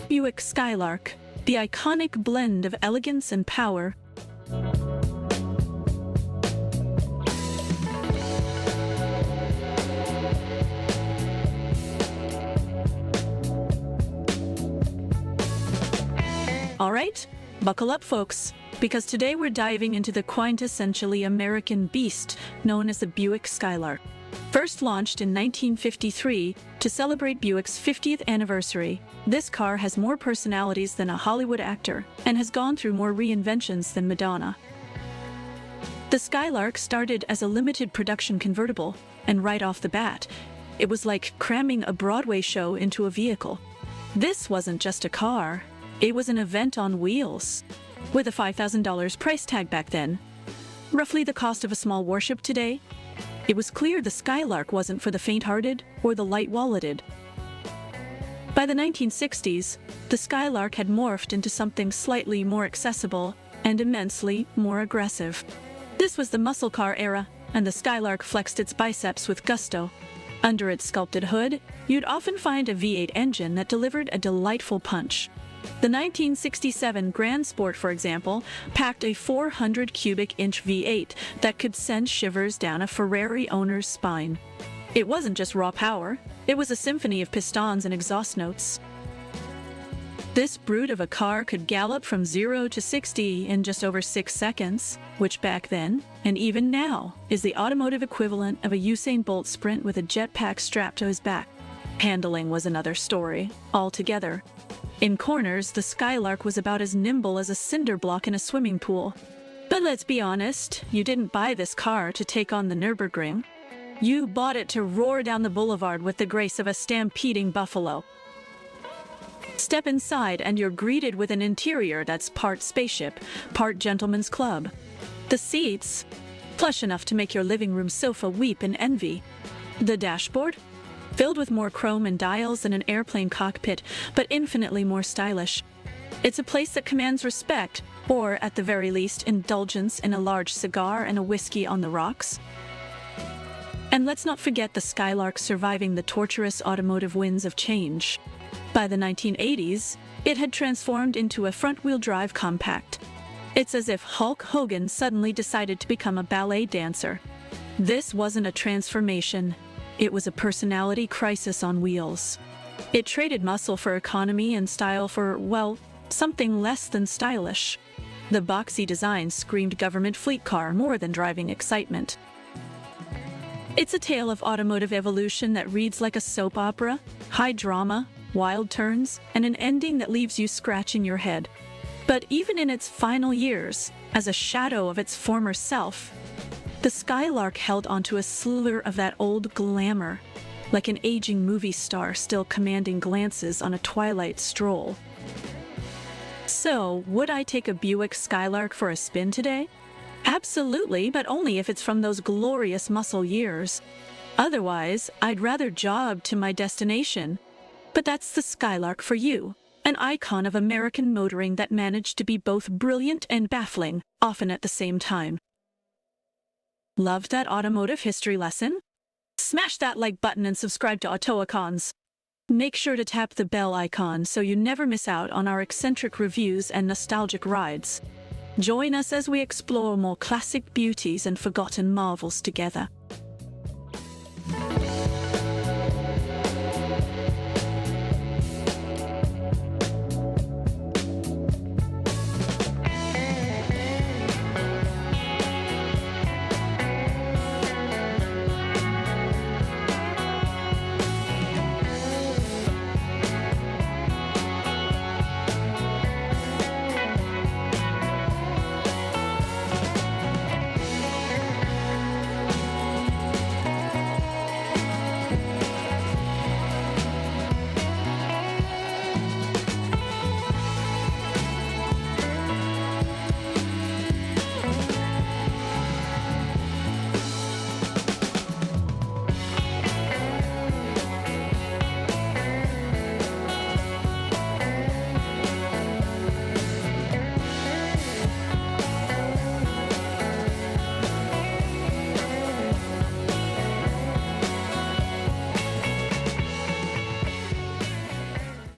Buick Skylark, the iconic blend of elegance and power. All right, buckle up, folks, because today we're diving into the quintessentially American beast known as the Buick Skylark. First launched in 1953 to celebrate Buick's 50th anniversary, this car has more personalities than a Hollywood actor and has gone through more reinventions than Madonna. The Skylark started as a limited production convertible, and right off the bat, it was like cramming a Broadway show into a vehicle. This wasn't just a car, it was an event on wheels, with a $5,000 price tag back then, roughly the cost of a small warship today. It was clear the Skylark wasn't for the faint-hearted or the light-walleted. By the 1960s, the Skylark had morphed into something slightly more accessible and immensely more aggressive. This was the muscle car era, and the Skylark flexed its biceps with gusto. Under its sculpted hood, you'd often find a V8 engine that delivered a delightful punch. The 1967 Grand Sport, for example, packed a 400 cubic inch V8 that could send shivers down a Ferrari owner's spine. It wasn't just raw power, it was a symphony of pistons and exhaust notes. This brute of a car could gallop from 0 to 60 in just over 6 seconds, which back then, and even now, is the automotive equivalent of a Usain Bolt sprint with a jetpack strapped to his back. Handling was another story altogether. In corners, the Skylark was about as nimble as a cinder block in a swimming pool. But let's be honest, you didn't buy this car to take on the Nürburgring. You bought it to roar down the boulevard with the grace of a stampeding buffalo. Step inside and you're greeted with an interior that's part spaceship, part gentleman's club. The seats, plush enough to make your living room sofa weep in envy. The dashboard, filled with more chrome and dials than an airplane cockpit, but infinitely more stylish. It's a place that commands respect, or at the very least, indulgence in a large cigar and a whiskey on the rocks. And let's not forget the Skylark surviving the torturous automotive winds of change. By the 1980s, it had transformed into a front-wheel drive compact. It's as if Hulk Hogan suddenly decided to become a ballet dancer. This wasn't a transformation. It was a personality crisis on wheels. It traded muscle for economy and style for, well, something less than stylish. The boxy design screamed government fleet car more than driving excitement. It's a tale of automotive evolution that reads like a soap opera, high drama, wild turns, and an ending that leaves you scratching your head. But even in its final years, as a shadow of its former self, the Skylark held onto a slither of that old glamour, like an aging movie star still commanding glances on a twilight stroll. So, would I take a Buick Skylark for a spin today? Absolutely, but only if it's from those glorious muscle years. Otherwise, I'd rather jog to my destination. But that's the Skylark for you, an icon of American motoring that managed to be both brilliant and baffling, often at the same time. Loved that automotive history lesson? Smash that like button and subscribe to AutoIcons. Make sure to tap the bell icon so you never miss out on our eccentric reviews and nostalgic rides. Join us as we explore more classic beauties and forgotten marvels together.